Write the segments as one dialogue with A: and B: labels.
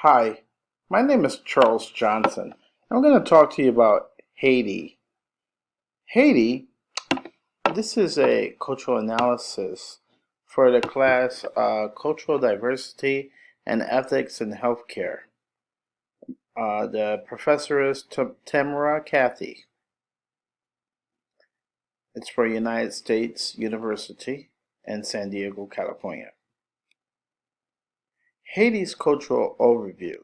A: Hi, my name is Charles Johnson. I'm going to talk to you about Haiti. Haiti, this is a cultural analysis for the class Cultural Diversity and Ethics in Healthcare. The professor is Tamara Cathy. It's for United States University in San Diego, California. Haiti's cultural overview.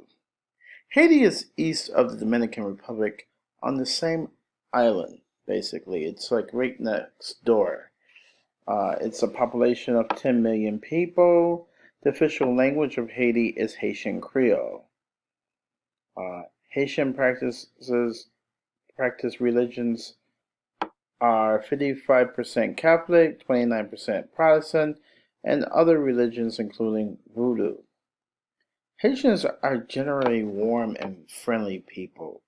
A: Haiti is east of the Dominican Republic on the same island, basically. It's like right next door. It's a population of 10 million people. The official language of Haiti is Haitian Creole. Haitian practice religions are 55% Catholic, 29% Protestant, and other religions including Voodoo. Haitians are generally warm and friendly people.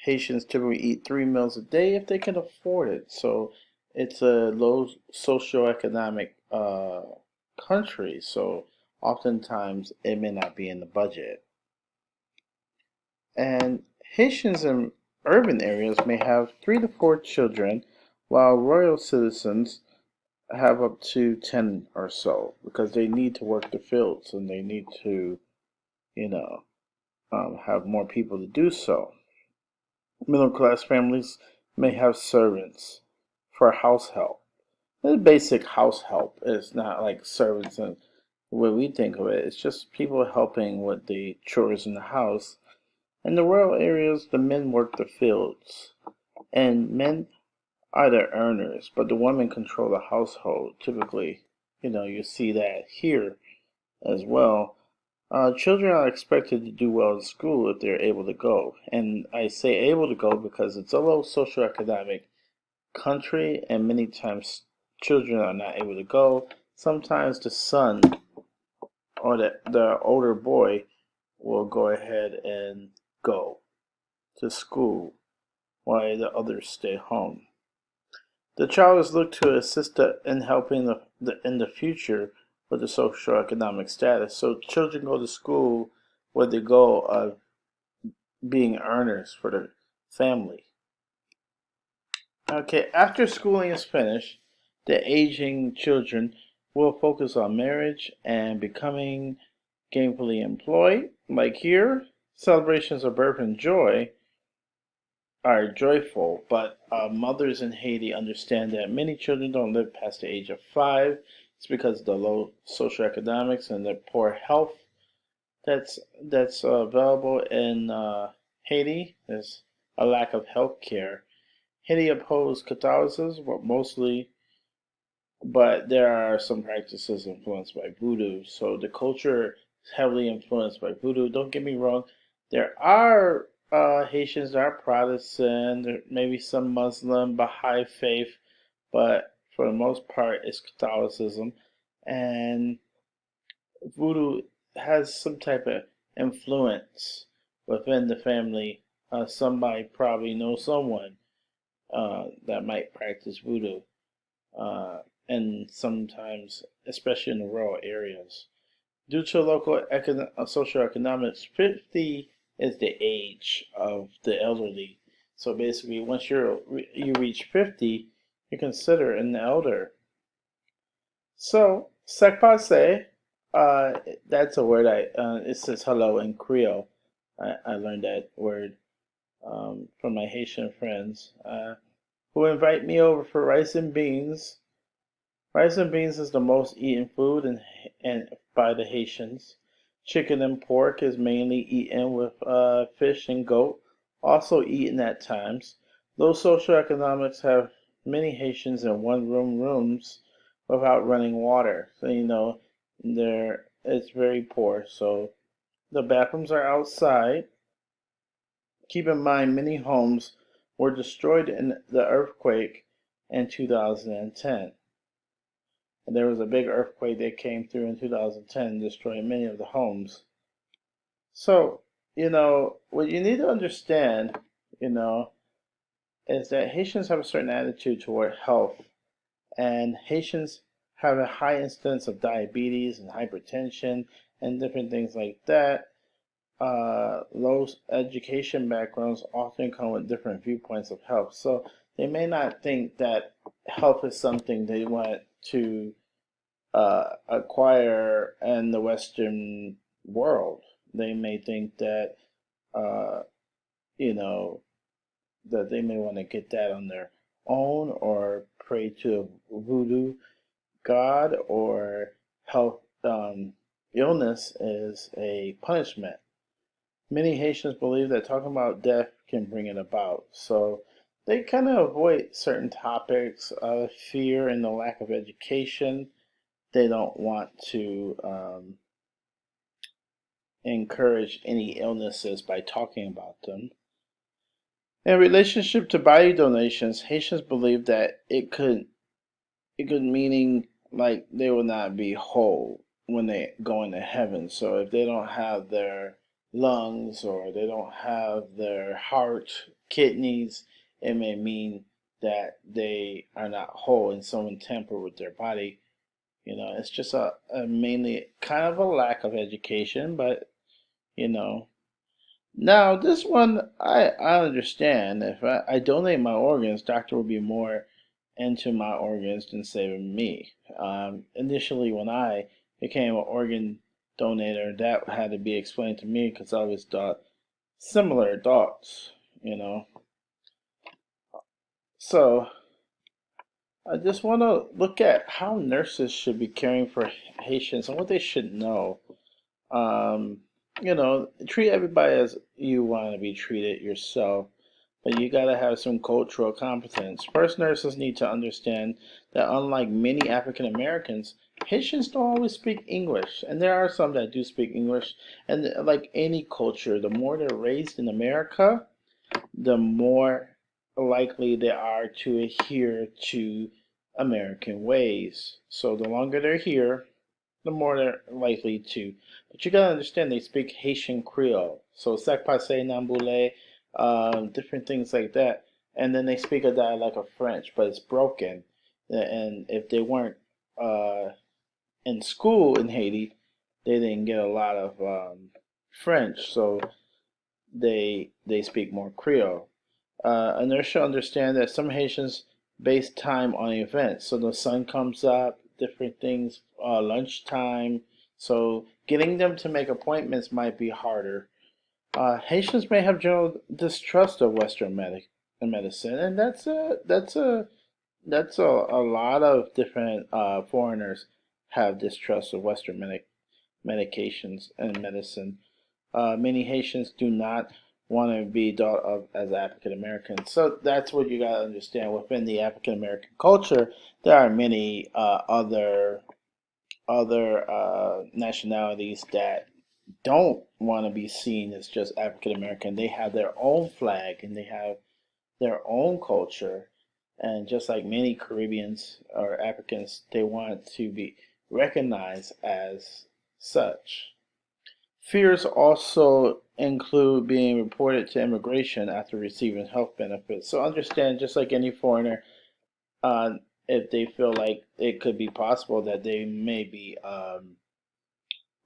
A: Haitians typically eat 3 meals a day if they can afford it. So it's a low socioeconomic country. So oftentimes it may not be in the budget. And Haitians in urban areas may have 3 to 4 children, while royal citizens have up to 10 or so because they need to work the fields and they need to, you know, have more people to do so. Middle class families may have servants for house help. The basic house help is not like servants and the way we think of it. It's just people helping with the chores in the house. In the rural areas, the men work the fields, and men are the earners, but the women control the household. Typically, you see that here as well. Children are expected to do well in school if they're able to go. And I say able to go because it's a low socioeconomic country, and many times children are not able to go. Sometimes the son or the older boy will go ahead and go to school while the others stay home. The child is looked to assist in helping in the future with the socioeconomic status. So children go to school with the goal of being earners for the family. Okay, after schooling is finished, the aging children will focus on marriage and becoming gainfully employed. Like here, celebrations of birth and joy are joyful, but mothers in Haiti understand that many children don't live past the age of 5. It's because of the low socioeconomics and the poor health that's available in Haiti. There's a lack of health care. Haiti opposed Catholicism, but there are some practices influenced by Voodoo. So the culture is heavily influenced by Voodoo. Don't get me wrong, there are Haitians that are Protestant, there may be some Muslim, Baha'i faith, but for the most part, it's Catholicism. And Voodoo has some type of influence within the family. Somebody probably knows someone that might practice Voodoo. And sometimes, especially in the rural areas. Due to local socioeconomics, 50 is the age of the elderly. So basically, once you reach 50, you're considered an elder. So, sec passe, that's a word it says hello in Creole. I learned that word from my Haitian friends who invite me over for rice and beans. Rice and beans is the most eaten food and by the Haitians. Chicken and pork is mainly eaten with fish and goat, also eaten at times. Low socioeconomics have many Haitians in one-room rooms without running water. So there it's very poor. So the bathrooms are outside. Keep in mind, many homes were destroyed in the earthquake in 2010. And there was a big earthquake that came through in 2010, destroying many of the homes. So, what you need to understand, you know, is that Haitians have a certain attitude toward health, and Haitians have a high incidence of diabetes and hypertension and different things like that. low education backgrounds often come with different viewpoints of health. So they may not think that health is something they want to acquire in the Western world. They may think that, uh, you know, that they may want to get that on their own or pray to a voodoo god or health illness is a punishment. Many Haitians believe that talking about death can bring it about. So they kind of avoid certain topics of fear and the lack of education. They don't want to encourage any illnesses by talking about them. In relationship to body donations, Haitians believe that it could meaning like they will not be whole when they go into heaven. So if they don't have their lungs or they don't have their heart, kidneys, it may mean that they are not whole and someone tampered with their body. It's just a mainly kind of a lack of education, but you know. Now this one I understand. If I donate my organs, doctor will be more into my organs than saving me. Initially, when I became an organ donator, that had to be explained to me because I always thought similar thoughts, you know. So I just want to look at how nurses should be caring for patients and what they should know. Um, treat everybody as you want to be treated yourself, but you got to have some cultural competence. First, nurses need to understand that unlike many African Americans, Haitians don't always speak English, and there are some that do speak English. And like any culture, the more they're raised in America, the more likely they are to adhere to American ways. So the longer they're here, the more they're likely to. But you gotta understand they speak Haitian Creole, so Sac Passe, Namboule, different things like that. And then they speak a dialect of French, but it's broken. And if they weren't uh, in school in Haiti, they didn't get a lot of French, so they speak more Creole. And they should understand that some Haitians base time on events. So the sun comes up, different things, lunchtime. So getting them to make appointments might be harder. Haitians may have general distrust of Western medicine, and that's a lot of different foreigners have distrust of Western medications and medicine. Many Haitians do not want to be thought of as African Americans. So that's what you got to understand. Within the African American culture, there are many other nationalities that don't want to be seen as just African American. They have their own flag and they have their own culture. And just like many Caribbeans or Africans, they want to be recognized as such. Fears also include being reported to immigration after receiving health benefits. So understand, just like any foreigner, uh, if they feel like it could be possible that they may be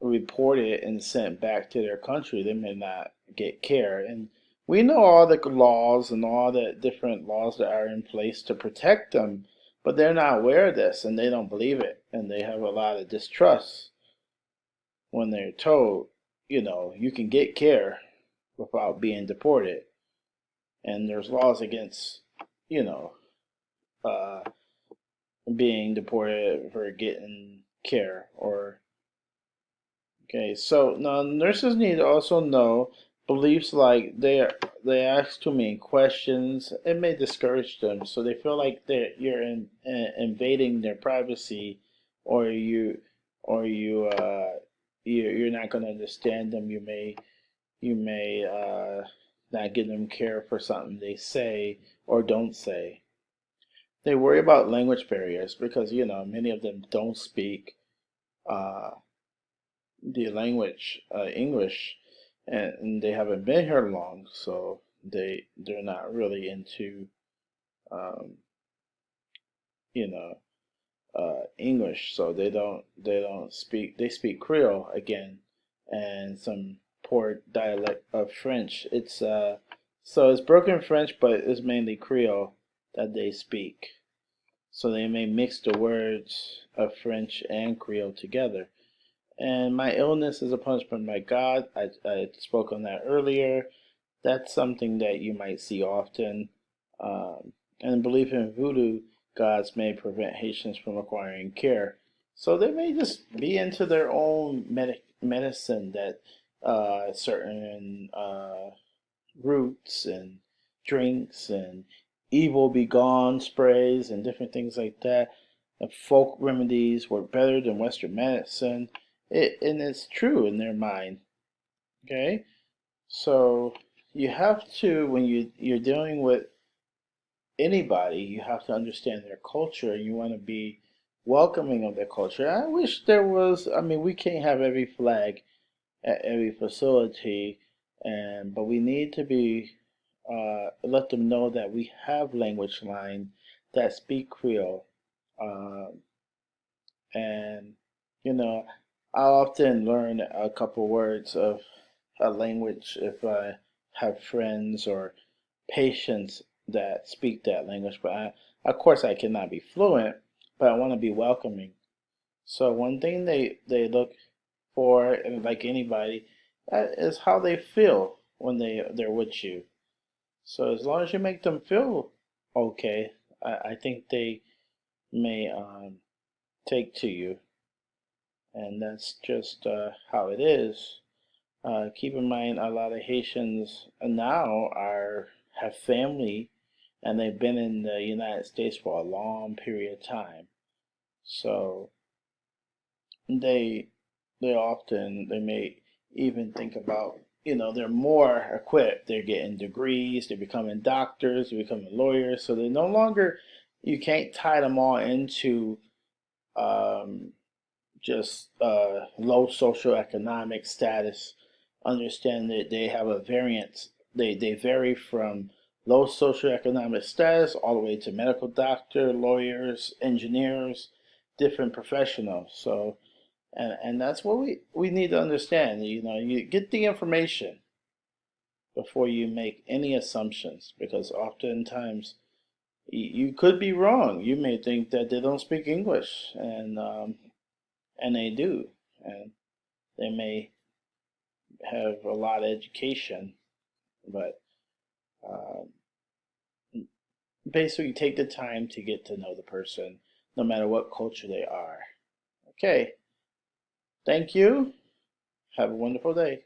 A: reported and sent back to their country, they may not get care. And we know all the laws and all the different laws that are in place to protect them, but they're not aware of this and they don't believe it. And they have a lot of distrust when they're told, you can get care without being deported. And there's laws against, you know, uh, being deported for getting care or okay. So now nurses need to also know beliefs like they ask too many questions. It may discourage them, so they feel like you're invading their privacy, or you're not going to understand them. You may not give them care for something they say or don't say. They worry about language barriers because many of them don't speak uh, the language English, and they haven't been here long, so they're not really into um, you know English, so they don't speak. They speak Creole again, and some poor dialect of French. So it's broken French, but it's mainly Creole that they speak. So they may mix the words of French and Creole together. And my illness is a punishment by God. I spoke on that earlier. That's something that you might see often. And belief in voodoo gods may prevent Haitians from acquiring care. So they may just be into their own medicine that certain roots and drinks and evil be gone sprays and different things like that. And folk remedies were better than Western medicine. And it's true in their mind. Okay? So you have to, when you're dealing with anybody, you have to understand their culture. You want to be welcoming of their culture. I wish there was, I mean, we can't have every flag at every facility, but we need to be let them know that we have language line that speak Creole, uh, and you know, I often learn a couple words of a language if I have friends or patients that speak that language. But of course, I cannot be fluent, but I want to be welcoming. So one thing they look for, and like anybody, is how they feel when they're with you. So as long as you make them feel okay, I think they may take to you, and that's just how it is. Keep in mind, a lot of Haitians now are have family, and they've been in the United States for a long period of time. So they they may even think about, they're more equipped. They're getting degrees, they're becoming doctors, they're becoming lawyers. So they no longer, you can't tie them all into um, just low socioeconomic status. Understand that they have a variance. They vary from low socioeconomic status all the way to medical doctor, lawyers, engineers, different professionals. So, and that's what we need to understand. You get the information before you make any assumptions, because oftentimes you could be wrong. You may think that they don't speak English, and they do, and they may have a lot of education, but um, basically take the time to get to know the person, no matter what culture they are. Okay, thank you. Have a wonderful day.